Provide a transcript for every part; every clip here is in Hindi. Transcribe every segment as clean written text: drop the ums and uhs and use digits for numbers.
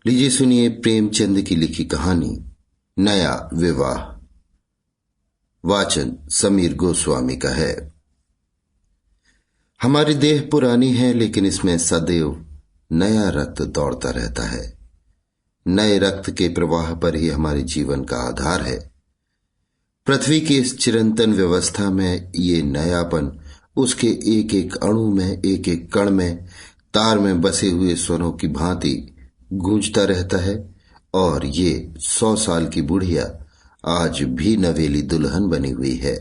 लीजिए सुनिए प्रेमचंद की लिखी कहानी नया विवाह। वाचन समीर गोस्वामी का है। हमारी देह पुरानी है लेकिन इसमें सदैव नया रक्त दौड़ता रहता है। नए रक्त के प्रवाह पर ही हमारे जीवन का आधार है। पृथ्वी की इस चिरंतन व्यवस्था में ये नयापन उसके एक एक अणु में, एक एक कण में, तार में बसे हुए स्वरों की भांति गूंजता रहता है। और ये 100 साल की बुढ़िया आज भी नवेली दुल्हन बनी हुई है।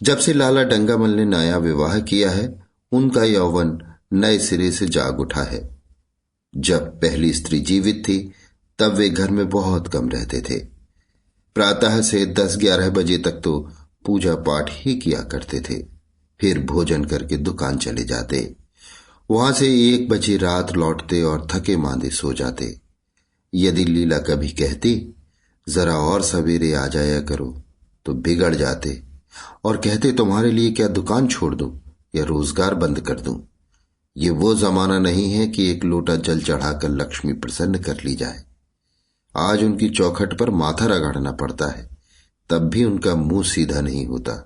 जब से लाला डंगामल ने नया विवाह किया है, उनका यौवन नए सिरे से जाग उठा है। जब पहली स्त्री जीवित थी तब वे घर में बहुत कम रहते थे। प्रातः से 10-11 बजे तक तो पूजा पाठ ही किया करते थे, फिर भोजन करके दुकान चले जाते। वहां से 1 बजे रात लौटते और थके मांदे सो जाते। यदि लीला कभी कहती जरा और सवेरे आ जाया करो तो बिगड़ जाते और कहते तुम्हारे लिए क्या दुकान छोड़ दूं या रोजगार बंद कर दूं। ये वो जमाना नहीं है कि एक लोटा जल चढ़ाकर लक्ष्मी प्रसन्न कर ली जाए। आज उनकी चौखट पर माथा रगड़ना पड़ता है, तब भी उनका मुंह सीधा नहीं होता।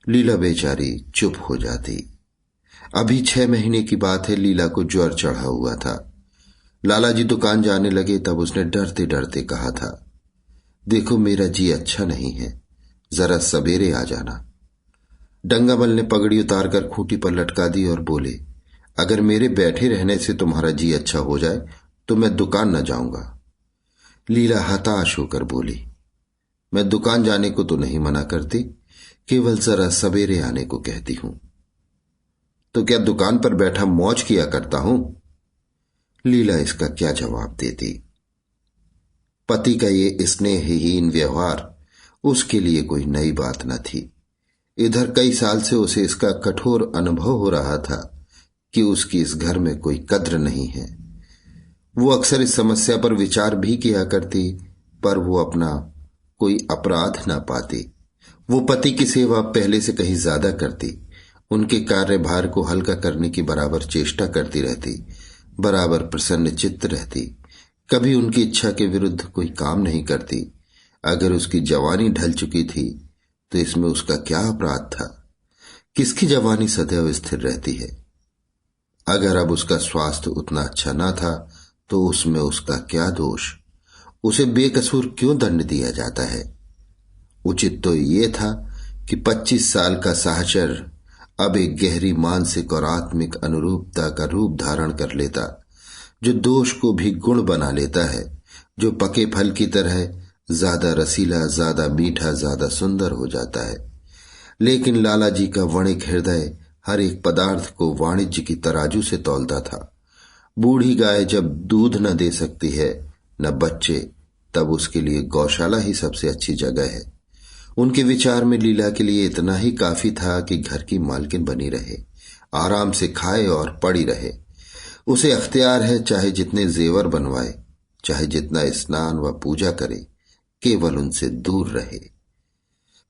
लीला बेचारी चुप हो जाती। अभी 6 महीने की बात है, लीला को ज्वर चढ़ा हुआ था। लालाजी दुकान जाने लगे तब उसने डरते डरते कहा था, देखो मेरा जी अच्छा नहीं है, जरा सवेरे आ जाना। डंगामल ने पगड़ी उतारकर खूंटी पर लटका दी और बोले, अगर मेरे बैठे रहने से तुम्हारा जी अच्छा हो जाए तो मैं दुकान न जाऊंगा। लीला हताश होकर बोली, मैं दुकान जाने को तो नहीं मना करती, केवल जरा सवेरे आने को कहती हूं। तो क्या दुकान पर बैठा मौज किया करता हूं? लीला इसका क्या जवाब देती। पति का ये स्नेहहीन व्यवहार उसके लिए कोई नई बात न थी। इधर कई साल से उसे इसका कठोर अनुभव हो रहा था कि उसकी इस घर में कोई कद्र नहीं है। वो अक्सर इस समस्या पर विचार भी किया करती, पर वो अपना कोई अपराध ना पाती। वो पति की सेवा पहले से कहीं ज्यादा करती, उनके कार्यभार को हल्का करने की बराबर चेष्टा करती रहती, बराबर प्रसन्न चित्त रहती, कभी उनकी इच्छा के विरुद्ध कोई काम नहीं करती। अगर उसकी जवानी ढल चुकी थी तो इसमें उसका क्या अपराध था? किसकी जवानी सदैव स्थिर रहती है? अगर अब उसका स्वास्थ्य उतना अच्छा ना था तो उसमें उसका क्या दोष? उसे बेकसूर क्यों दंड दिया जाता है? उचित तो ये था कि 25 साल का साहचर्य अब एक गहरी मानसिक और आत्मिक अनुरूपता का रूप धारण कर लेता, जो दोष को भी गुण बना लेता है, जो पके फल की तरह ज्यादा रसीला, ज्यादा मीठा, ज्यादा सुंदर हो जाता है। लेकिन लालाजी का वणिक हृदय हर एक पदार्थ को वाणिज्य की तराजू से तौलता था। बूढ़ी गाय जब दूध न दे सकती है न बच्चे, तब उसके लिए गौशाला ही सबसे अच्छी जगह है। उनके विचार में लीला के लिए इतना ही काफी था कि घर की मालकिन बनी रहे, आराम से खाए और पड़ी रहे। उसे अख्तियार है चाहे जितने जेवर बनवाए, चाहे जितना स्नान व पूजा करे, केवल उनसे दूर रहे।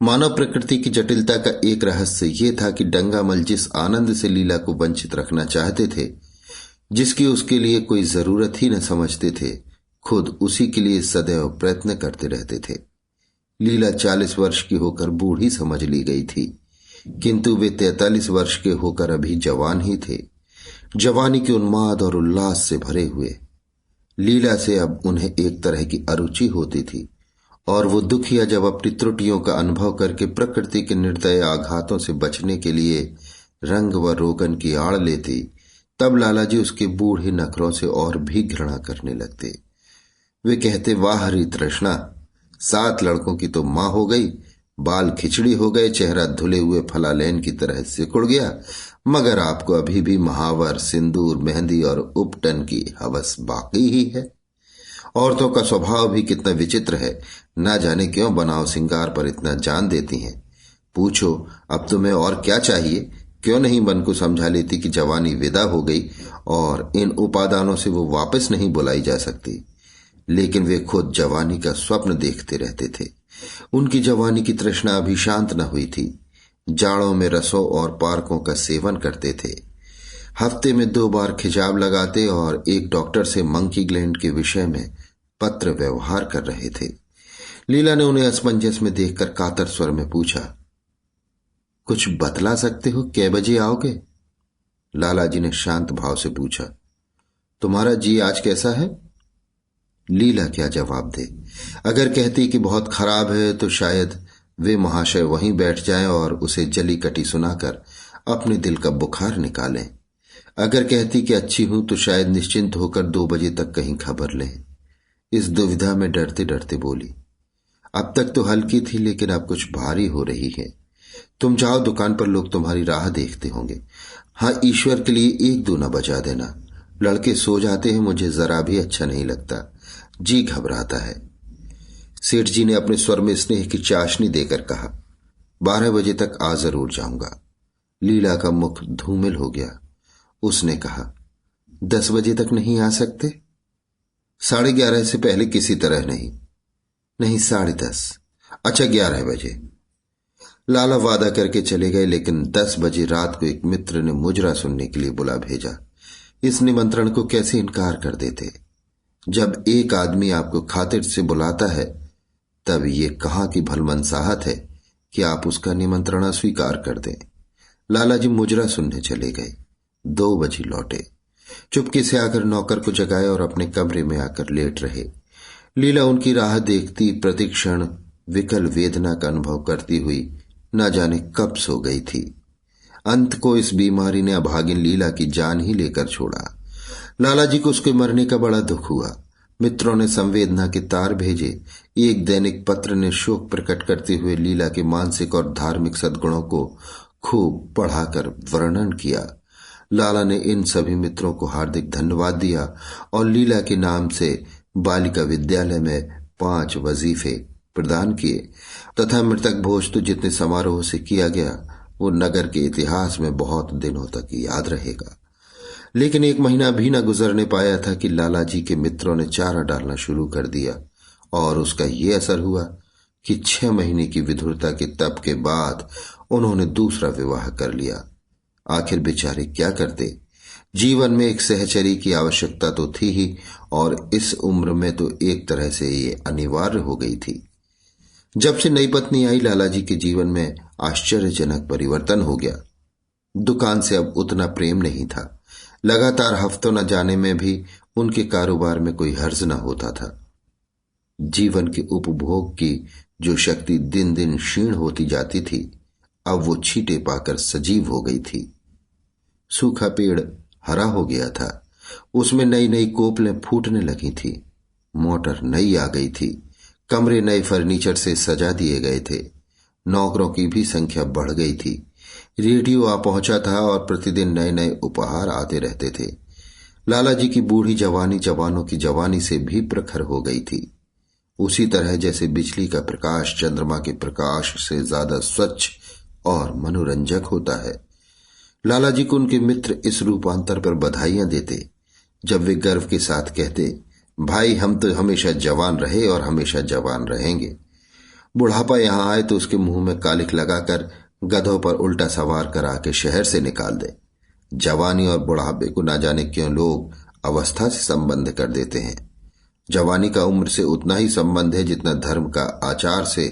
मानव प्रकृति की जटिलता का एक रहस्य यह था कि डंगामल जिस आनंद से लीला को वंचित रखना चाहते थे, जिसकी उसके लिए कोई जरूरत ही न समझते थे, खुद उसी के लिए सदैव प्रयत्न करते रहते थे। लीला 40 वर्ष की होकर बूढ़ी समझ ली गई थी, किंतु वे 43 वर्ष के होकर अभी जवान ही थे, जवानी के उन्माद और उल्लास से भरे हुए। लीला से अब उन्हें एक तरह की अरुचि होती थी और वो दुखिया जब अपनी त्रुटियों का अनुभव करके प्रकृति के निर्दय आघातों से बचने के लिए रंग व रोगन की आड़ लेती, तब लालाजी उसके बूढ़े नखरों से और भी घृणा करने लगते। वे कहते, वाह हरी तृष्णा, 7 लड़कों की तो मां हो गई, बाल खिचड़ी हो गए, चेहरा धुले हुए फलालेन की तरह सिकुड़ गया, मगर आपको अभी भी महावर, सिंदूर, मेहंदी और उपटन की हवस बाकी ही है। औरतों का स्वभाव भी कितना विचित्र है, ना जाने क्यों बनाव सिंगार पर इतना जान देती हैं। पूछो अब तुम्हें और क्या चाहिए? क्यों नहीं मन को समझा लेती कि जवानी विदा हो गई और इन उपादानों से वो वापस नहीं बुलाई जा सकती। लेकिन वे खुद जवानी का स्वप्न देखते रहते थे। उनकी जवानी की तृष्णा अभी शांत न हुई थी। जाड़ों में रसों और पार्कों का सेवन करते थे। हफ्ते में 2 बार खिजाब लगाते और एक डॉक्टर से मंकी ग्लैंड के विषय में पत्र व्यवहार कर रहे थे। लीला ने उन्हें असमंजस में देखकर कातर स्वर में पूछा, कुछ बतला सकते हो, कै बजे आओगे? लाला जी ने शांत भाव से पूछा, तुम्हारा जी आज कैसा है? लीला क्या जवाब दे। अगर कहती कि बहुत खराब है तो शायद वे महाशय वहीं बैठ जाएं और उसे जली कटी सुनाकर अपने दिल का बुखार निकालें। अगर कहती कि अच्छी हूं तो शायद निश्चिंत होकर 2 बजे तक कहीं खबर लें। इस दुविधा में डरते डरते बोली, अब तक तो हल्की थी लेकिन अब कुछ भारी हो रही है। तुम जाओ, दुकान पर लोग तुम्हारी राह देखते होंगे। हाँ, ईश्वर के लिए 1-2 न बजा देना। लड़के सो जाते हैं, मुझे जरा भी अच्छा नहीं लगता, जी घबराता है। सेठ जी ने अपने स्वर में स्नेह की चाशनी देकर कहा, 12 बजे तक आ जरूर जाऊंगा। लीला का मुख धूमिल हो गया। उसने कहा, 10 बजे तक नहीं आ सकते? 11:30 से पहले किसी तरह नहीं। नहीं, 10:30। अच्छा, 11 बजे। लाला वादा करके चले गए, लेकिन 10 बजे रात को एक मित्र ने मुजरा सुनने के लिए बुला भेजा। इस निमंत्रण को कैसे इनकार कर देते? जब एक आदमी आपको खातिर से बुलाता है तब ये कहां की भलमनसाहत है कि आप उसका निमंत्रण अस्वीकार कर दें। लाला जी मुजरा सुनने चले गए। 2 बजे लौटे। चुपके से आकर नौकर को जगाया और अपने कमरे में आकर लेट रहे। लीला उनकी राह देखती प्रतिक्षण विकल वेदना का अनुभव करती हुई न जाने कब सो गई थी। अंत को इस बीमारी ने अभागिन लीला की जान ही लेकर छोड़ा। लाला जी को उसके मरने का बड़ा दुख हुआ। मित्रों ने संवेदना के तार भेजे। एक दैनिक पत्र ने शोक प्रकट करते हुए लीला के मानसिक और धार्मिक सद्गुणों को खूब पढ़ाकर वर्णन किया। लाला ने इन सभी मित्रों को हार्दिक धन्यवाद दिया और लीला के नाम से बालिका विद्यालय में 5 वजीफे प्रदान किए तथा मृतक भोज तो जितने समारोह से किया गया वो नगर के इतिहास में बहुत दिनों तक याद रहेगा। लेकिन 1 महीना भी न गुजरने पाया था कि लाला जी के मित्रों ने चारा डालना शुरू कर दिया और उसका ये असर हुआ कि 6 महीने की विधुरता के तप के बाद उन्होंने दूसरा विवाह कर लिया। आखिर बेचारे क्या करते? जीवन में एक सहचरी की आवश्यकता तो थी ही और इस उम्र में तो एक तरह से ये अनिवार्य हो गई थी। जब से नई पत्नी आई, लाला जी के जीवन में आश्चर्यजनक परिवर्तन हो गया। दुकान से अब उतना प्रेम नहीं था। लगातार हफ्तों न जाने में भी उनके कारोबार में कोई हर्ज न होता था। जीवन के उपभोग की जो शक्ति दिन दिन क्षीण होती जाती थी, अब वो छींटे पाकर सजीव हो गई थी। सूखा पेड़ हरा हो गया था। उसमें नई नई कोपलें फूटने लगी थी। मोटर नई आ गई थी। कमरे नए फर्नीचर से सजा दिए गए थे। नौकरों की भी संख्या बढ़ गई थी। रेडियो आ पहुंचा था और प्रतिदिन नए नए उपहार आते रहते थे। लाला जी की बूढ़ी जवानी जवानों की जवानी से भी प्रखर हो गई थी। उसी तरह जैसे बिजली का प्रकाश चंद्रमा के प्रकाश से ज्यादा स्वच्छ और मनोरंजक होता है। लाला जी को उनके मित्र इस रूपांतर पर बधाइयां देते जब वे गर्व के साथ कहते, भाई हम तो हमेशा जवान रहे और हमेशा जवान रहेंगे। बुढ़ापा यहां आए तो उसके मुंह में कालिख लगाकर गधों पर उल्टा सवार करा के शहर से निकाल दे। जवानी और बुढ़ापे को ना जाने क्यों लोग अवस्था से संबंध कर देते हैं। जवानी का उम्र से उतना ही संबंध है जितना धर्म का आचार से,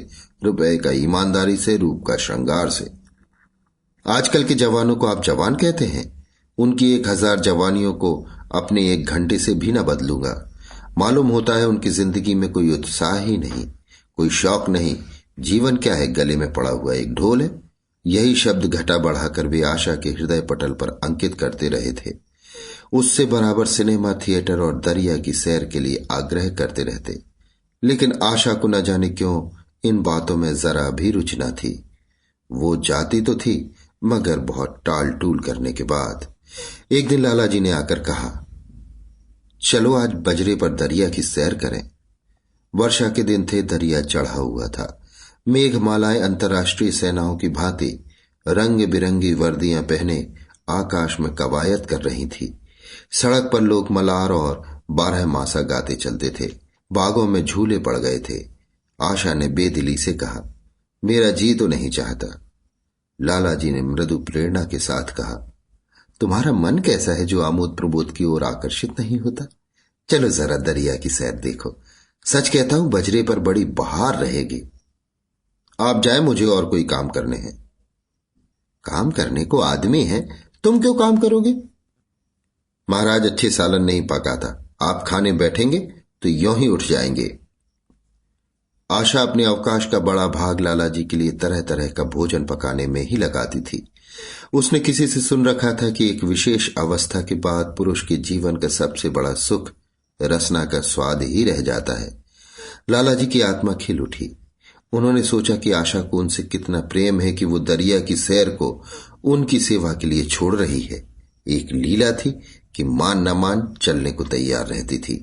रुपए का ईमानदारी से, रूप का श्रृंगार से। आजकल के जवानों को आप जवान कहते हैं। उनकी 1000 जवानियों को अपने 1 घंटे से भी न बदलूंगा। मालूम होता है उनकी जिंदगी में कोई उत्साह ही नहीं, कोई शौक नहीं। जीवन क्या है? गले में पड़ा हुआ एक ढोल है। यही शब्द घटा बढ़ाकर वे आशा के हृदय पटल पर अंकित करते रहे थे। उससे बराबर सिनेमा, थिएटर और दरिया की सैर के लिए आग्रह करते रहते। लेकिन आशा को न जाने क्यों इन बातों में जरा भी रुचि न थी। वो जाती तो थी मगर बहुत टाल टूल करने के बाद। एक दिन लाला जी ने आकर कहा, चलो आज बजरे पर दरिया की सैर करें। वर्षा के दिन थे। दरिया चढ़ा हुआ था। मेघमालाएं अंतर्राष्ट्रीय सेनाओं की भांति रंग बिरंगी वर्दियां पहने आकाश में कवायद कर रही थी। सड़क पर लोग मलार और 12 मासा गाते चलते थे। बागों में झूले पड़ गए थे। आशा ने बेदिली से कहा, मेरा जी तो नहीं चाहता। लाला जी ने मृदु प्रेरणा के साथ कहा, तुम्हारा मन कैसा है जो आमोद प्रमोद की ओर आकर्षित नहीं होता? चलो जरा दरिया की सैर देखो। सच कहता हूं, बजरे पर बड़ी बहार रहेगी। आप जाए, मुझे और कोई काम करने हैं। काम करने को आदमी है, तुम क्यों काम करोगे? महाराज, अच्छे सालन नहीं पका था, आप खाने बैठेंगे तो यों ही उठ जाएंगे। आशा अपने अवकाश का बड़ा भाग लाला जी के लिए तरह तरह का भोजन पकाने में ही लगाती थी। उसने किसी से सुन रखा था कि एक विशेष अवस्था के बाद पुरुष के जीवन का सबसे बड़ा सुख रसना का स्वाद ही रह जाता है। लाला जी की आत्मा खिल उठी। उन्होंने सोचा कि आशा को उनसे कितना प्रेम है कि वो दरिया की सैर को उनकी सेवा के लिए छोड़ रही है। एक लीला थी कि मान न मान चलने को तैयार रहती थी।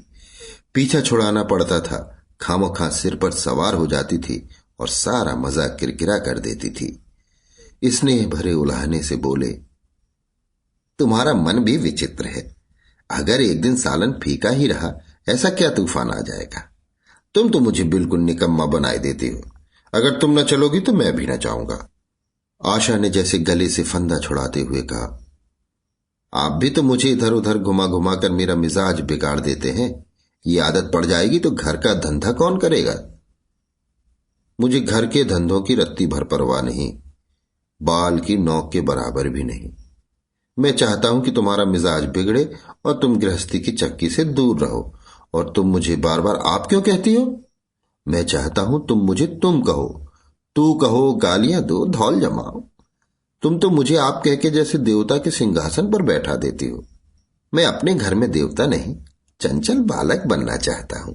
पीछा छुड़ाना पड़ता था, खामोखा सिर पर सवार हो जाती थी और सारा मजा किरकिरा कर देती थी। स्नेह भरे उलाहने से बोले, तुम्हारा मन भी विचित्र है। अगर एक दिन सालन फीका ही रहा, ऐसा क्या तूफान आ जाएगा? तुम तो मुझे बिल्कुल निकम्मा बनाए देते हो। अगर तुम न चलोगी तो मैं भी न जाऊंगा। आशा ने जैसे गले से फंदा छुड़ाते हुए कहा, आप भी तो मुझे इधर उधर घुमा घुमा कर मेरा मिजाज बिगाड़ देते हैं। ये आदत पड़ जाएगी तो घर का धंधा कौन करेगा? मुझे घर के धंधों की रत्ती भर परवाह नहीं, बाल की नोक के बराबर भी नहीं। मैं चाहता हूं कि तुम्हारा मिजाज बिगड़े और तुम गृहस्थी की चक्की से दूर रहो। और तुम मुझे बार बार आप क्यों कहती हो? मैं चाहता हूं तुम मुझे तुम कहो, तू कहो, गालियां दो, धौल जमाओ। तुम तो मुझे आप कह के जैसे देवता के सिंहासन पर बैठा देती हो। मैं अपने घर में देवता नहीं, चंचल बालक बनना चाहता हूं।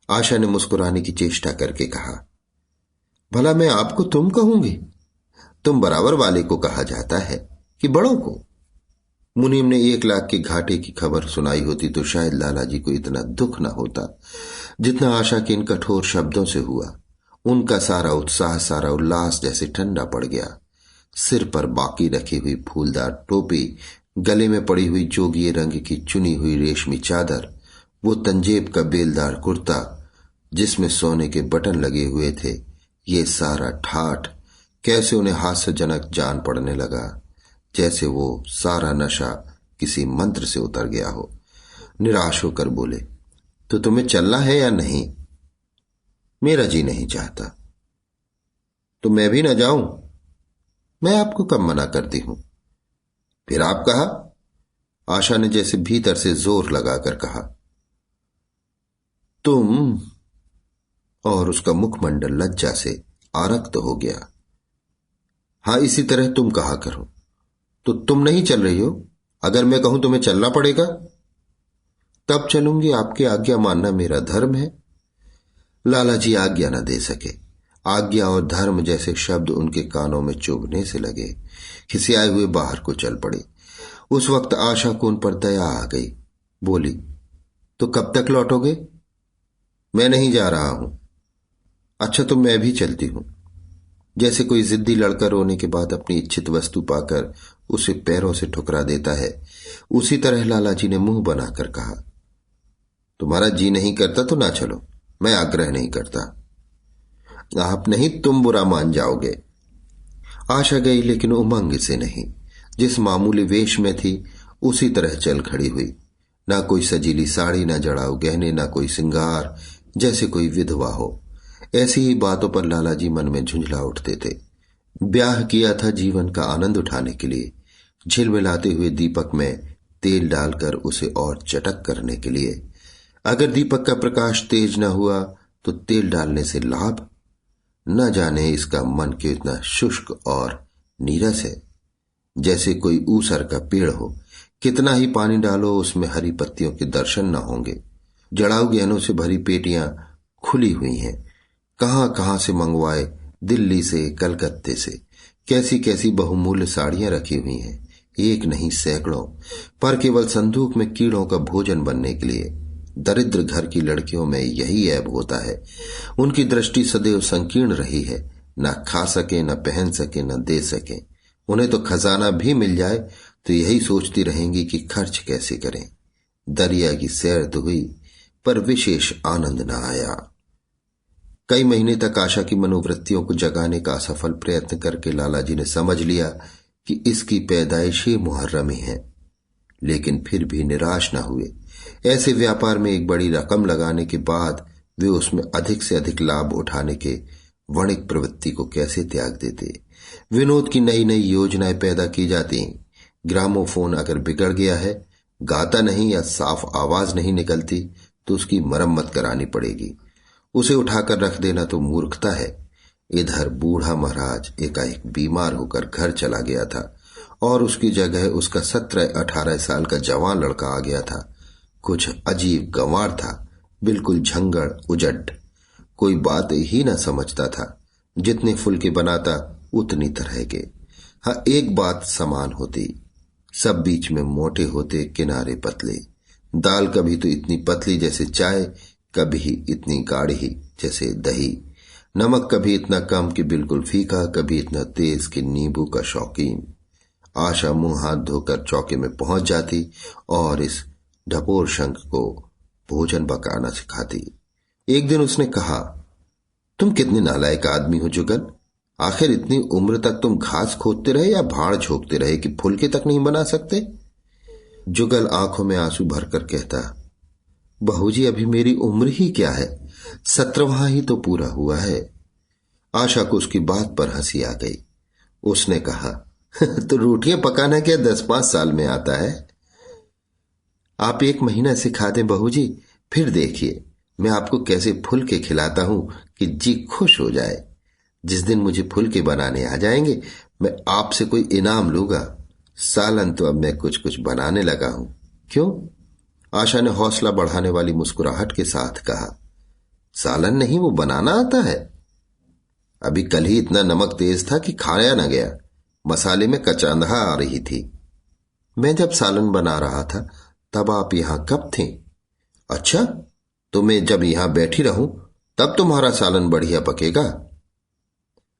आशा ने मुस्कुराने की चेष्टा करके कहा, भला मैं आपको तुम कहूंगी? तुम बराबर वाले को कहा जाता है कि बड़ों को? मुनीम ने 1 लाख के घाटे की खबर सुनाई होती तो शायद लाला जी को इतना दुख न होता जितना आशा के इन कठोर शब्दों से हुआ। उनका सारा उत्साह, सारा उल्लास जैसे ठंडा पड़ गया। सिर पर बाकी रखी हुई फूलदार टोपी, गले में पड़ी हुई जोगिए रंग की चुनी हुई रेशमी चादर, वो तंजेब का बेलदार कुर्ता जिसमें सोने के बटन लगे हुए थे, ये सारा ठाठ कैसे उन्हें हास्यजनक जान पड़ने लगा, जैसे वो सारा नशा किसी मंत्र से उतर गया हो। निराश होकर बोले, तो तुम्हें चलना है या नहीं? मेरा जी नहीं चाहता। तो मैं भी ना जाऊं? मैं आपको कब मना करती हूं? फिर आप कहा? आशा ने जैसे भीतर से जोर लगाकर कहा, तुम। और उसका मुखमंडल लज्जा से आरक्त हो गया। हां, इसी तरह तुम कहा करो। तो तुम नहीं चल रही हो? अगर मैं कहूं तुम्हें चलना पड़ेगा? तब चलूंगी, आपकी आज्ञा मानना मेरा धर्म है। लाला जी आज्ञा न दे सके। आज्ञा और धर्म जैसे शब्द उनके कानों में चुभने से लगे। खिसियाए हुए बाहर को चल पड़े। उस वक्त आशा को उन पर दया आ गई। बोली, तो कब तक लौटोगे? मैं नहीं जा रहा हूं। अच्छा, तो मैं भी चलती हूं। जैसे कोई जिद्दी लड़का रोने के बाद अपनी इच्छित वस्तु पाकर उसे पैरों से ठुकरा देता है, उसी तरह लाला जी ने मुंह बनाकर कहा, तुम्हारा जी नहीं करता तो ना चलो, मैं आग्रह नहीं करता। आप नहीं, तुम बुरा मान जाओगे। आशा गई, लेकिन उमंग से नहीं। जिस मामूली वेश में थी उसी तरह चल खड़ी हुई। ना कोई सजीली साड़ी, ना जड़ाऊ गहने, ना कोई सिंगार, जैसे कोई विधवा हो। ऐसी ही बातों पर लाला जी मन में झुंझला उठते थे। ब्याह किया था जीवन का आनंद उठाने के लिए, झिलमिलाते हुए दीपक में तेल डालकर उसे और चटक करने के लिए। अगर दीपक का प्रकाश तेज न हुआ तो तेल डालने से लाभ? न जाने इसका मन क्यों इतना शुष्क और नीरस है, जैसे कोई ऊसर का पेड़ हो। कितना ही पानी डालो उसमें हरी पत्तियों के दर्शन न होंगे। जड़ाऊ गहनों से भरी पेटियां खुली हुई हैं। कहां कहां से मंगवाए, दिल्ली से, कलकत्ते से। कैसी कैसी बहुमूल्य साड़ियां रखी हुई हैं, एक नहीं सैकड़ों, पर केवल संदूक में कीड़ों का भोजन बनने के लिए। दरिद्र घर की लड़कियों में यही ऐब होता है। उनकी दृष्टि सदैव संकीर्ण रही है। न खा सके, न पहन सके, न दे सके। उन्हें तो खजाना भी मिल जाए तो यही सोचती रहेंगी कि खर्च कैसे करें। दरिया की सैर तो हुई, पर विशेष आनंद न आया। कई महीने तक आशा की मनोवृत्तियों को जगाने का असफल प्रयत्न करके लाला जी ने समझ लिया कि इसकी पैदाइश ही मुहर्रम ही है, लेकिन फिर भी निराश न हुए। ऐसे व्यापार में एक बड़ी रकम लगाने के बाद वे उसमें अधिक से अधिक लाभ उठाने के वणिक प्रवृत्ति को कैसे त्याग देते। विनोद की नई नई योजनाएं पैदा की जाती। ग्रामोफोन अगर बिगड़ गया है, गाता नहीं या साफ आवाज नहीं निकलती, तो उसकी मरम्मत करानी पड़ेगी। उसे उठाकर रख देना तो मूर्खता है। इधर बूढ़ा महाराज एकाएक बीमार होकर घर चला गया था और उसकी जगह उसका 17-18 साल का जवान लड़का आ गया था। कुछ अजीब गंवार था, बिल्कुल झंगड़ उजड, कोई बात ही न समझता था। जितने फुलके बनाता उतनी तरह के। हाँ, एक बात समान होती, सब बीच में मोटे होते, किनारे पतले। दाल कभी तो इतनी पतली जैसे चाय, कभी इतनी गाढ़ी जैसे दही। नमक कभी इतना कम कि बिल्कुल फीका, कभी इतना तेज कि नींबू का शौकीन। आशा मुंह हाथ धोकर चौके में पहुंच जाती और इस ढपोर शंख को भोजन पकाना सिखाती। एक दिन उसने कहा, तुम कितने नालायक आदमी हो जुगल। आखिर इतनी उम्र तक तुम घास खोदते रहे या भाड़ झोंकते रहे कि फुलके तक नहीं बना सकते। जुगल आंखों में आंसू भरकर कहता, बहूजी अभी मेरी उम्र ही क्या है, 17वां ही तो पूरा हुआ है। आशा को उसकी बात पर हंसी आ गई। उसने कहा, तो रोटियां पकाना क्या 10-5 साल में आता है। आप 1 महीना सिखा दें बहूजी, फिर देखिए मैं आपको कैसे फुलके खिलाता हूं कि जी खुश हो जाए। जिस दिन मुझे फुलके बनाने आ जाएंगे, मैं आपसे कोई इनाम लूंगा। सालन तो अब मैं कुछ कुछ बनाने लगा हूं। क्यों? आशा ने हौसला बढ़ाने वाली मुस्कुराहट के साथ कहा, सालन नहीं, वो बनाना आता है। अभी कल ही इतना नमक तेज था कि खाया न गया। मसाले में कचांधा आ रही थी। मैं जब सालन बना रहा था तब आप यहां कब थे? अच्छा, तो मैं जब यहां बैठी रहूं तब तुम्हारा सालन बढ़िया पकेगा।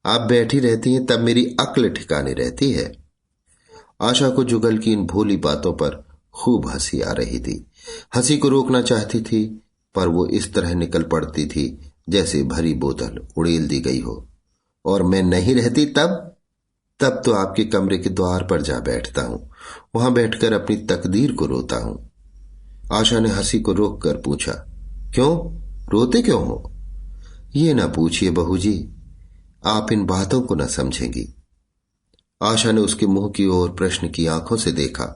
आप बैठी रहती हैं तब मेरी अक्ल ठिकाने रहती है। आशा को जुगल की इन भोली बातों पर खूब हंसी आ रही थी। हंसी को रोकना चाहती थी, पर वो इस तरह निकल पड़ती थी जैसे भरी बोतल उड़ेल दी गई हो। और मैं नहीं रहती तब तो आपके कमरे के द्वार पर जा बैठता हूं, वहां बैठकर अपनी तकदीर को रोता हूं। आशा ने हंसी को रोककर पूछा, क्यों रोते क्यों हो? ये ना पूछिए बहूजी, आप इन बातों को न समझेंगी। आशा ने उसके मुंह की ओर प्रश्न की आंखों से देखा।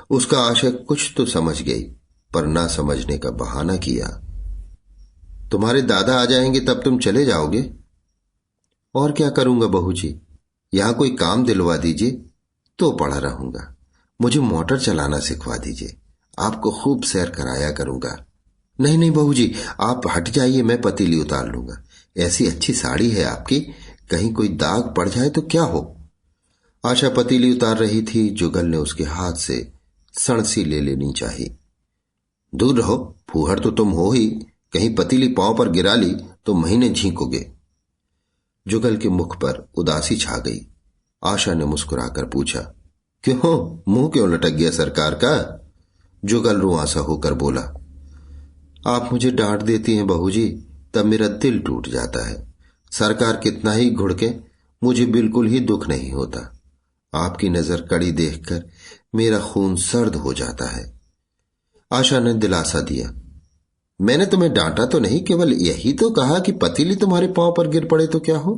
उसका आशा कुछ तो समझ गई, पर ना समझने का बहाना किया। तुम्हारे दादा आ जाएंगे तब तुम चले जाओगे? और क्या करूंगा बहूजी, यहां कोई काम दिलवा दीजिए तो पड़ा रहूंगा। मुझे मोटर चलाना सिखवा दीजिए, आपको खूब सैर कराया करूंगा। नहीं नहीं बहूजी, आप हट जाइए, मैं पतीली उतार लूंगा। ऐसी अच्छी साड़ी है आपकी, कहीं कोई दाग पड़ जाए तो क्या हो। आशा पतीली उतार रही थी। जुगल ने उसके हाथ से सणसी ले लेनी चाहिए। दूर रहो, फूहड़ तो तुम हो ही, कहीं पतीली पांव पर गिरा ली तो महीने झींकोगे। जुगल के मुख पर उदासी छा गई। आशा ने मुस्कुराकर पूछा, क्यों, मुंह क्यों लटक गया सरकार का? जुगल रुआंसा होकर बोला, आप मुझे डांट देती हैं बहूजी, तब मेरा दिल टूट जाता है। सरकार कितना ही घुड़के, मुझे बिल्कुल ही दुख नहीं होता। आपकी नजर कड़ी देखकर मेरा खून सर्द हो जाता है। आशा ने दिलासा दिया, मैंने तुम्हें डांटा तो नहीं, केवल यही तो कहा कि पतीली तुम्हारे पांव पर गिर पड़े तो क्या हो।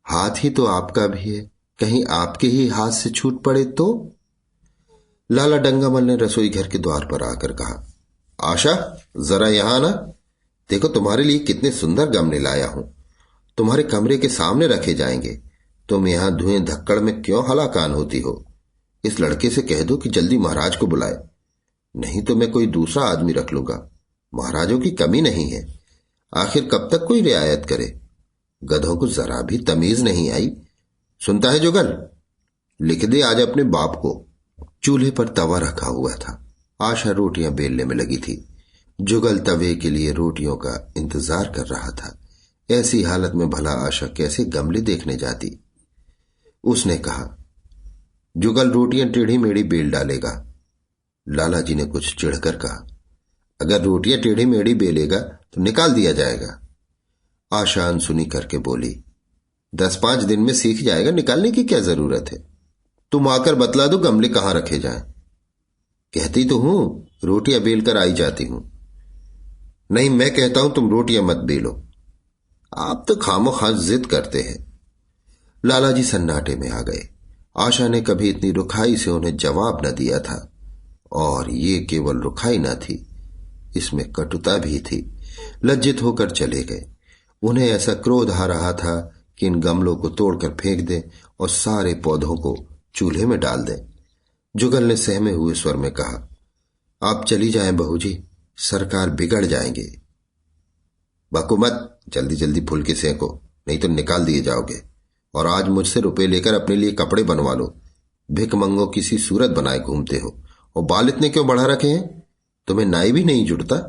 हाथ ही तो आपका भी है, कहीं आपके ही हाथ से छूट पड़े तो। लाला डंगामल ने रसोई घर के द्वार पर आकर कहा, आशा जरा यहां ना देखो, तुम्हारे लिए कितने सुंदर गमले लाया हूं। तुम्हारे कमरे के सामने रखे जाएंगे। तुम यहां धुएं धक्कड़ में क्यों हलाकान होती हो? इस लड़के से कह दो कि जल्दी महाराज को बुलाए, नहीं तो मैं कोई दूसरा आदमी रख लूंगा। महाराजों की कमी नहीं है, आखिर कब तक कोई रियायत करे। गधों को जरा भी तमीज नहीं आई। सुनता है जुगल? लिख दे आज अपने बाप को। चूल्हे पर तवा रखा हुआ था। आशा रोटियां बेलने में लगी थी। जुगल तवे के लिए रोटियों का इंतजार कर रहा था। ऐसी हालत में भला आशा कैसे गमले देखने जाती? उसने कहा, जुगल रोटियां टेढ़ी मेढ़ी बेल डालेगा। लाला जी ने कुछ चिढ़कर कहा, अगर रोटियां टेढ़ी मेढ़ी बेलेगा तो निकाल दिया जाएगा। आशा अनसुनी करके बोली, 10-5 दिन में सीख जाएगा, निकालने की क्या जरूरत है। तुम आकर बतला दो गमले कहां रखे जाएं। कहती तो हूं, रोटियां बेलकर आई जाती हूं। नहीं, मैं कहता हूं तुम रोटियां मत बेलो। आप तो खामोखास जिद करते हैं। लालाजी सन्नाटे में आ गए। आशा ने कभी इतनी रुखाई से उन्हें जवाब न दिया था, और ये केवल रुखाई न थी, इसमें कटुता भी थी। लज्जित होकर चले गए। उन्हें ऐसा क्रोध आ रहा था कि इन गमलों को तोड़कर फेंक दें और सारे पौधों को चूल्हे में डाल दें। जुगल ने सहमे हुए स्वर में कहा, आप चली जाएं बहू जी, सरकार बिगड़ जाएंगे। बको मत, जल्दी जल्दी फुल के सेंको, नहीं तो निकाल दिए जाओगे। और आज मुझसे रुपए लेकर अपने लिए कपड़े बनवा लो। भिकमंगों की सी सूरत बनाए घूमते हो, और बाल इतने क्यों बढ़ा रखे हैं? तुम्हें नाई भी नहीं जुड़ता?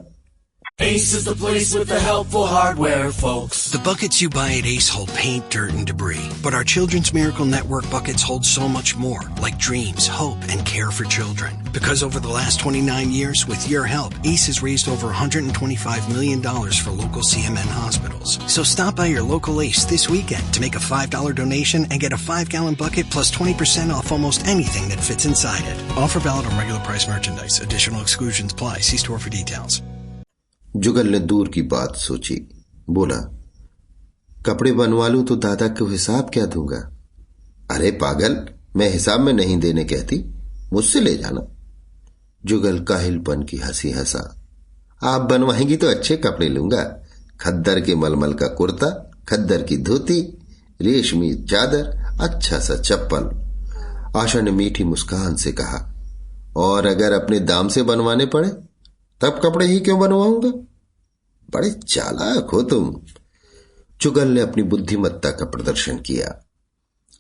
Ace is the place with the helpful hardware, folks. The buckets you buy at Ace hold paint, dirt, and debris. But our Children's Miracle Network buckets hold so much more, like dreams, hope, and care for children. Because over the last 29 years, with your help, Ace has raised over $125 million for local CMN hospitals. So stop by your local Ace this weekend to make a $5 donation and get a 5-gallon bucket plus 20% off almost anything that fits inside it. Offer valid on regular price merchandise. Additional exclusions apply. See store for details. जुगल ने दूर की बात सोची। बोला, कपड़े बनवा लूं तो दादा को हिसाब क्या दूंगा? अरे पागल, मैं हिसाब में नहीं देने कहती, मुझसे ले जाना। जुगल काहिलपन की हंसी हंसा। आप बनवाएंगी तो अच्छे कपड़े लूंगा, खद्दर के मलमल का कुर्ता, खद्दर की धोती, रेशमी चादर, अच्छा सा चप्पल। आशा ने मीठी मुस्कान से कहा, और अगर अपने दाम से बनवाने पड़े तब कपड़े ही क्यों बनवाऊंगा? बड़े चालाक हो तुम। जुगल ने अपनी बुद्धिमत्ता का प्रदर्शन किया।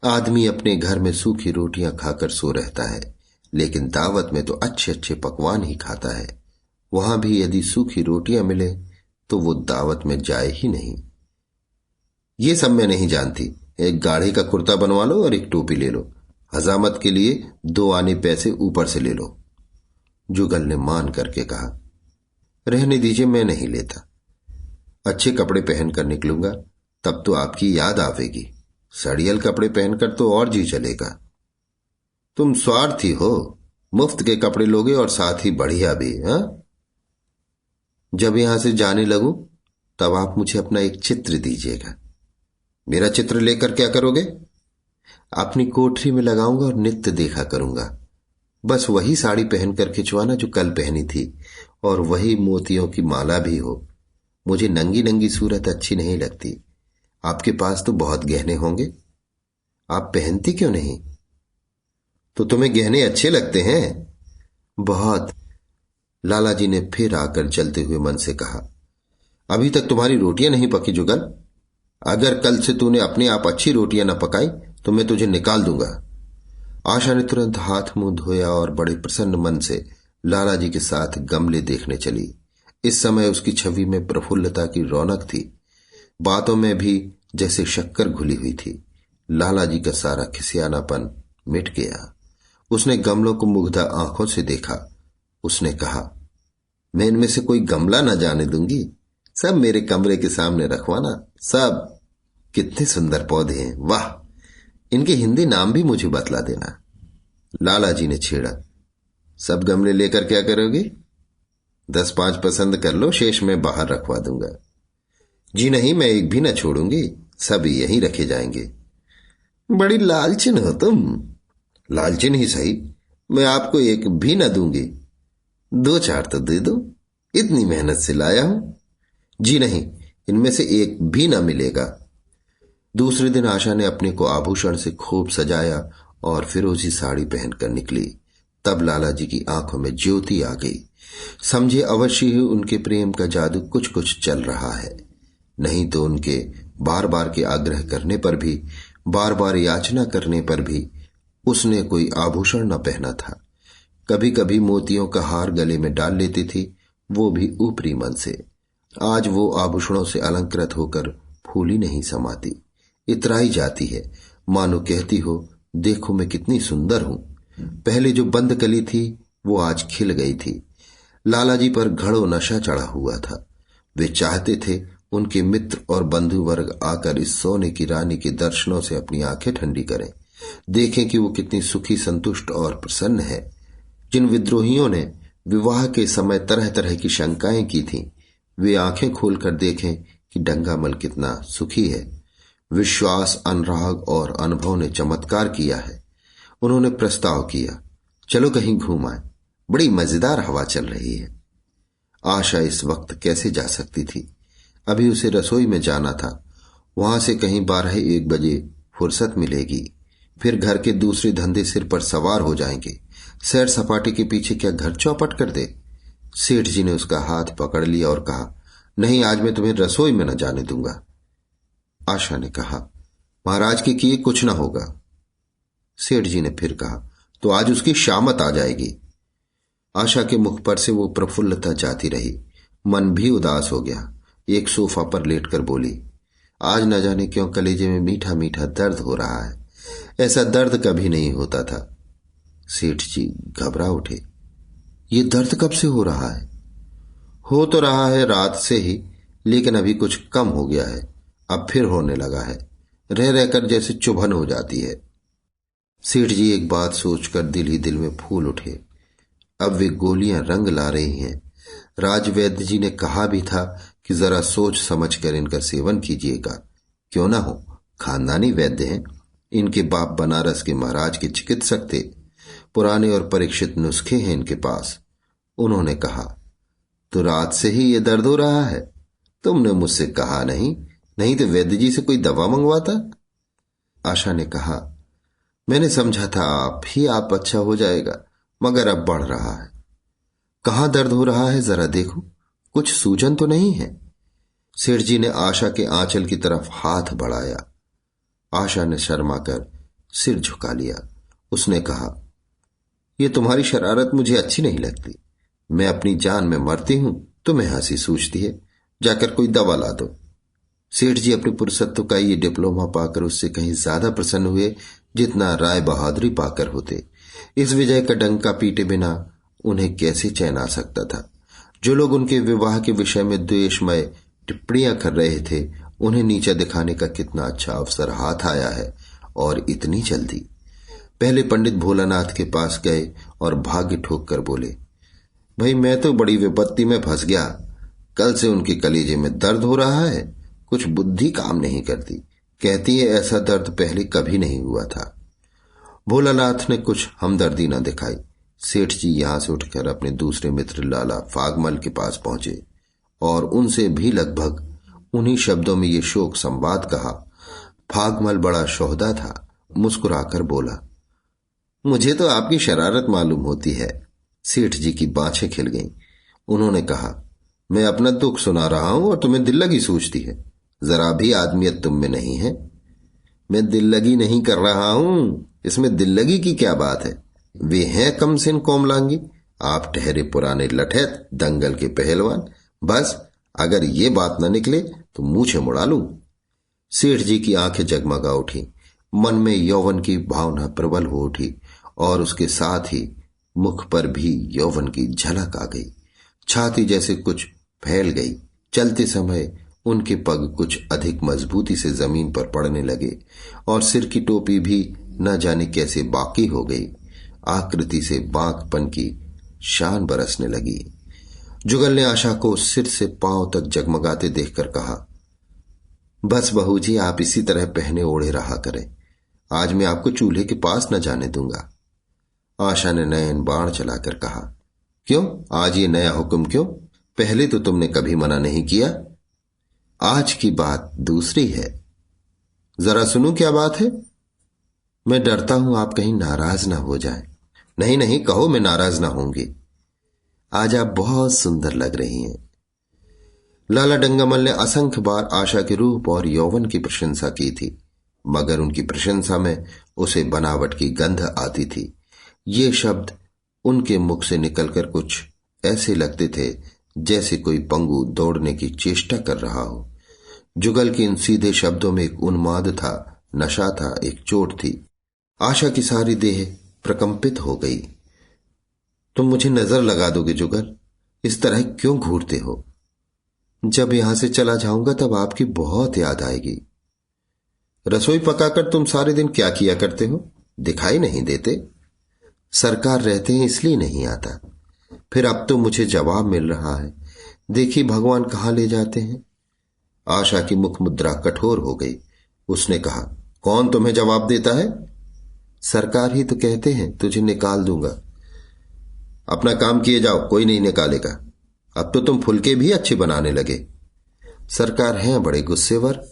आदमी अपने घर में सूखी रोटियां खाकर सो रहता है, लेकिन दावत में तो अच्छे अच्छे पकवान ही खाता है। वहां भी यदि सूखी रोटियां मिले तो वो दावत में जाए ही नहीं। ये सब मैं नहीं जानती। एक गाढ़े का कुर्ता बनवा लो और एक टोपी ले लो। हजामत के लिए 2 आने पैसे ऊपर से ले लो। जुगल ने मान करके कहा, रहने दीजिए, मैं नहीं लेता। अच्छे कपड़े पहनकर निकलूंगा, तब तो आपकी याद आवेगी। सड़ियल कपड़े पहनकर तो और जी चलेगा। तुम स्वार्थी हो, मुफ्त के कपड़े लोगे और साथ ही बढ़िया भी। हाँ, जब यहां से जाने लगूं तब आप मुझे अपना एक चित्र दीजिएगा। मेरा चित्र लेकर क्या करोगे? अपनी कोठरी में लगाऊंगा और नित्य देखा करूंगा। बस वही साड़ी पहनकर खिंचवाना जो कल पहनी थी, और वही मोतियों की माला भी हो। मुझे नंगी नंगी सूरत अच्छी नहीं लगती। आपके पास तो बहुत गहने होंगे, आप पहनती क्यों नहीं? तो तुम्हें गहने अच्छे लगते हैं? बहुत। लालाजी ने फिर आकर जलते हुए मन से कहा, अभी तक तुम्हारी रोटियां नहीं पकी जुगल। अगर कल से तूने अपने आप अच्छी रोटियां न पकाई तो मैं तुझे निकाल दूंगा। आशा ने तुरंत हाथ मुंह धोया और बड़े प्रसन्न मन से लालाजी के साथ गमले देखने चली। इस समय उसकी छवि में प्रफुल्लता की रौनक थी। बातों में भी जैसे शक्कर घुली हुई थी। लालाजी का सारा खिसियानापन मिट गया। उसने गमलों को मुग्धा आंखों से देखा। उसने कहा, मैं इनमें से कोई गमला न जाने दूंगी। सब मेरे कमरे के सामने रखवाना। सब। कितने सुंदर पौधे हैं, वाह! इनके हिंदी नाम भी मुझे बतला देना। लालाजी ने छेड़ा, सब गमले लेकर क्या करोगे? 10-5 पसंद कर लो, शेष में बाहर रखवा दूंगा। जी नहीं, मैं एक भी न छोड़ूंगी, सब यहीं रखे जाएंगे। बड़ी लालचिन हो तुम। लालचिन ही सही, मैं आपको एक भी न दूंगी। 2-4 तो दे दो, इतनी मेहनत से लाया हूं। जी नहीं, इनमें से एक भी न मिलेगा। दूसरे दिन आशा ने अपने को आभूषण से खूब सजाया और फिरोजी साड़ी पहनकर निकली। तब लालाजी की आंखों में ज्योति आ गई। समझे अवश्य ही उनके प्रेम का जादू कुछ कुछ चल रहा है। नहीं तो उनके बार बार के आग्रह करने पर भी, बार बार याचना करने पर भी उसने कोई आभूषण न पहना था। कभी कभी मोतियों का हार गले में डाल लेती थी, वो भी ऊपरी मन से। आज वो आभूषणों से अलंकृत होकर फूली नहीं समाती, इतराई जाती है, मानो कहती हो, देखो मैं कितनी सुंदर हूं। पहले जो बंद कली थी वो आज खिल गई थी। लालाजी पर घड़ों नशा चढ़ा हुआ था। वे चाहते थे उनके मित्र और बंधु वर्ग आकर इस सोने की रानी के दर्शनों से अपनी आंखें ठंडी करें, देखें कि वो कितनी सुखी, संतुष्ट और प्रसन्न है। जिन विद्रोहियों ने विवाह के समय तरह तरह की शंकाएं की थीं, वे आंखें खोलकर देखें कि डंगामल कितना सुखी है। विश्वास, अनुराग और अनुभव ने चमत्कार किया है। उन्होंने प्रस्ताव किया, चलो कहीं घूम आए, बड़ी मजेदार हवा चल रही है। आशा इस वक्त कैसे जा सकती थी? अभी उसे रसोई में जाना था। वहां से कहीं 12-1 बजे फुर्सत मिलेगी। फिर घर के दूसरे धंधे सिर पर सवार हो जाएंगे। सैर सपाटे के पीछे क्या घर चौपट कर दे? सेठ जी ने उसका हाथ पकड़ लिया और कहा, नहीं, आज मैं तुम्हें रसोई में न जाने दूंगा। आशा ने कहा, महाराज के किए कुछ ना होगा। सेठ जी ने फिर कहा, तो आज उसकी शामत आ जाएगी। आशा के मुख पर से वो प्रफुल्लता जाती रही। मन भी उदास हो गया। एक सोफा पर लेटकर बोली, आज न जाने क्यों कलेजे में मीठा मीठा दर्द हो रहा है। ऐसा दर्द कभी नहीं होता था। सेठ जी घबरा उठे, ये दर्द कब से हो रहा है? हो तो रहा है रात से ही, लेकिन अभी कुछ कम हो गया है। अब फिर होने लगा है, रह रहकर जैसे चुभन हो जाती है। सेठ जी एक बात सोचकर दिल ही दिल में फूल उठे। अब वे गोलियां रंग ला रही हैं। राजवैद्य जी ने कहा भी था कि जरा सोच समझकर इनका सेवन कीजिएगा। क्यों ना हो, खानदानी वैद्य हैं। इनके बाप बनारस के महाराज के चिकित्सक थे। पुराने और परीक्षित नुस्खे हैं इनके पास। उन्होंने कहा, तो रात से ही ये दर्द हो रहा है? तुमने मुझसे कहा नहीं, नहीं तो वैद्य जी से कोई दवा मंगवाता। आशा ने कहा, मैंने समझा था आप अच्छा हो जाएगा, मगर अब बढ़ रहा है। कहां दर्द हो रहा है, जरा देखो, कुछ सूजन तो नहीं है? सेठ जी ने आशा के आंचल की तरफ हाथ बढ़ाया। आशा ने शर्माकर सिर झुका लिया। उसने कहा, यह तुम्हारी शरारत मुझे अच्छी नहीं लगती। मैं अपनी जान में मरती हूं, तुम्हें हंसी सूझती है। जाकर कोई दवा ला दो। सेठ जी अपनी पुरुषत्व का ये डिप्लोमा पाकर उससे कहीं ज्यादा प्रसन्न हुए जितना राय बहादुरी पाकर होते। इस विजय का डंका पीटे बिना उन्हें कैसे चैन आ सकता था? जो लोग उनके विवाह के विषय में द्वेषमय टिप्पणियां कर रहे थे, उन्हें नीचा दिखाने का कितना अच्छा अवसर हाथ आया है, और इतनी जल्दी। पहले पंडित भोलानाथ के पास गए और भाग्य ठोक कर बोले, भाई मैं तो बड़ी विपत्ति में फंस गया। कल से उनके कलेजे में दर्द हो रहा है, कुछ बुद्धि काम नहीं करती। कहती है ऐसा दर्द पहले कभी नहीं हुआ था। भोलानाथ ने कुछ हमदर्दी न दिखाई। सेठ जी यहां से उठकर अपने दूसरे मित्र लाला फागमल के पास पहुंचे और उनसे भी लगभग उन्हीं शब्दों में ये शोक संवाद कहा। फागमल बड़ा शोहदा था, मुस्कुराकर बोला, मुझे तो आपकी शरारत मालूम होती है। सेठ जी की बाछें खिल गईं। उन्होंने कहा, मैं अपना दुख सुना रहा हूं और तुम्हें दिल लगी सूझती है। जरा भी आदमियत तुम में नहीं है। मैं दिल लगी नहीं कर रहा हूं, इसमें दिल लगी की क्या बात है? वे हैं कमसिन कोमलांगी, आप ठहरे पुराने लठैत दंगल के पहलवान। बस अगर ये बात न निकले तो मूछें मुड़ा लूं। सेठ जी की आंखें जगमगा उठी। मन में यौवन की भावना प्रबल हो उठी और उसके साथ ही मुख पर भी यौवन की झलक आ गई। छाती जैसे कुछ फैल गई। चलते समय उनके पग कुछ अधिक मजबूती से जमीन पर पड़ने लगे और सिर की टोपी भी न जाने कैसे बाकी हो गई। आकृति से बांकपन की शान बरसने लगी। जुगल ने आशा को सिर से पांव तक जगमगाते देखकर कहा, बस बहू जी, आप इसी तरह पहने ओढ़े रहा करें। आज मैं आपको चूल्हे के पास न जाने दूंगा। आशा ने नयन बाण चलाकर कहा, क्यों आज ये नया हुक्म क्यों? पहले तो तुमने कभी मना नहीं किया। आज की बात दूसरी है। जरा सुनो क्या बात है। मैं डरता हूं आप कहीं नाराज ना हो जाएं। नहीं नहीं, कहो, मैं नाराज ना होंगी। आज आप बहुत सुंदर लग रही हैं। लाला डंगामल ने असंख्य बार आशा के रूप और यौवन की प्रशंसा की थी, मगर उनकी प्रशंसा में उसे बनावट की गंध आती थी। ये शब्द उनके मुख से निकलकर कुछ ऐसे लगते थे जैसे कोई पंगु दौड़ने की चेष्टा कर रहा हो। जुगल के इन सीधे शब्दों में एक उन्माद था, नशा था, एक चोट थी। आशा की सारी देह प्रकंपित हो गई। तुम मुझे नजर लगा दोगे जुगल? इस तरह क्यों घूरते हो? जब यहां से चला जाऊंगा तब आपकी बहुत याद आएगी। रसोई पकाकर तुम सारे दिन क्या किया करते हो? दिखाई नहीं देते। सरकार रहते हैं इसलिए नहीं आता। फिर अब तो मुझे जवाब मिल रहा है। देखिए भगवान कहां ले जाते हैं। आशा की मुख मुद्रा कठोर हो गई। उसने कहा, कौन तुम्हें जवाब देता है? सरकार ही तो कहते हैं तुझे निकाल दूंगा। अपना काम किए जाओ, कोई नहीं निकालेगा। अब तो तुम फुलके भी अच्छे बनाने लगे। सरकार हैं बड़े गुस्सेवर।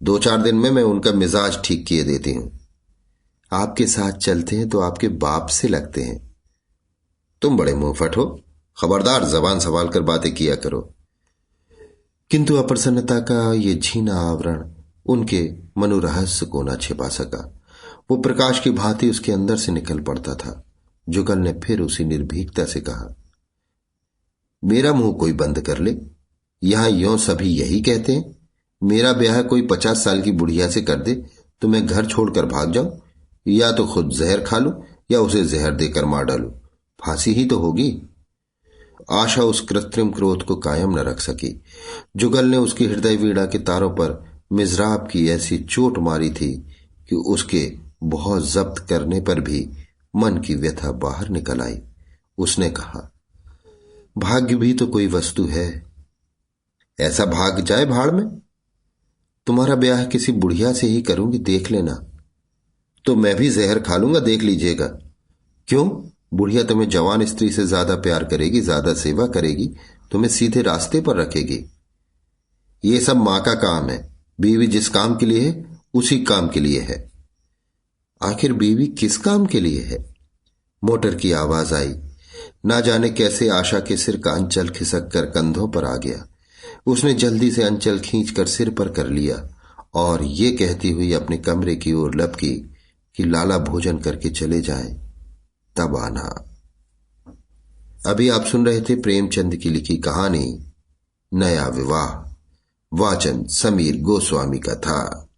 2-4 दिन में मैं उनका मिजाज ठीक किए देती हूं। आपके साथ चलते हैं तो आपके बाप से लगते हैं। तुम बड़े मुंहफट हो। खबरदार, जबान संभाल कर बातें किया करो। किंतु अप्रसन्नता का ये झीना आवरण उनके मनोरहस्य को न छिपा सका। वो प्रकाश की भांति उसके अंदर से निकल पड़ता था। जुगल ने फिर उसी निर्भीकता से कहा, मेरा मुंह कोई बंद कर ले। यहां यों सभी यही कहते हैं। मेरा ब्याह कोई 50 साल की बुढ़िया से कर दे तो मैं घर छोड़कर भाग जाऊं, या तो खुद जहर खा लूं या उसे जहर देकर मार डालूं। फांसी ही तो होगी। आशा उस कृत्रिम क्रोध को कायम न रख सकी। जुगल ने उसकी हृदय वीणा के तारों पर मिजराब की ऐसी चोट मारी थी कि उसके बहुत जब्त करने पर भी मन की व्यथा बाहर निकल आई। उसने कहा, भाग्य भी तो कोई वस्तु है। ऐसा भाग जाए भाड़ में। तुम्हारा ब्याह किसी बुढ़िया से ही करूंगी, देख लेना। तो मैं भी जहर खा लूंगा, देख लीजिएगा। क्यों? बुढ़िया तुम्हें जवान स्त्री से ज्यादा प्यार करेगी, ज्यादा सेवा करेगी, तुम्हें सीधे रास्ते पर रखेगी। ये सब मां का काम है। बीवी जिस काम के लिए है उसी काम के लिए है। आखिर बीवी किस काम के लिए है? मोटर की आवाज आई। ना जाने कैसे आशा के सिर का अंचल खिसक कर कंधों पर आ गया। उसने जल्दी से अंचल खींचकर सिर पर कर लिया और ये कहती हुई अपने कमरे की ओर लपकी कि लाला भोजन करके चले जाएं, तब आना। अभी आप सुन रहे थे प्रेमचंद की लिखी कहानी नया विवाह। वाचन समीर गोस्वामी का था।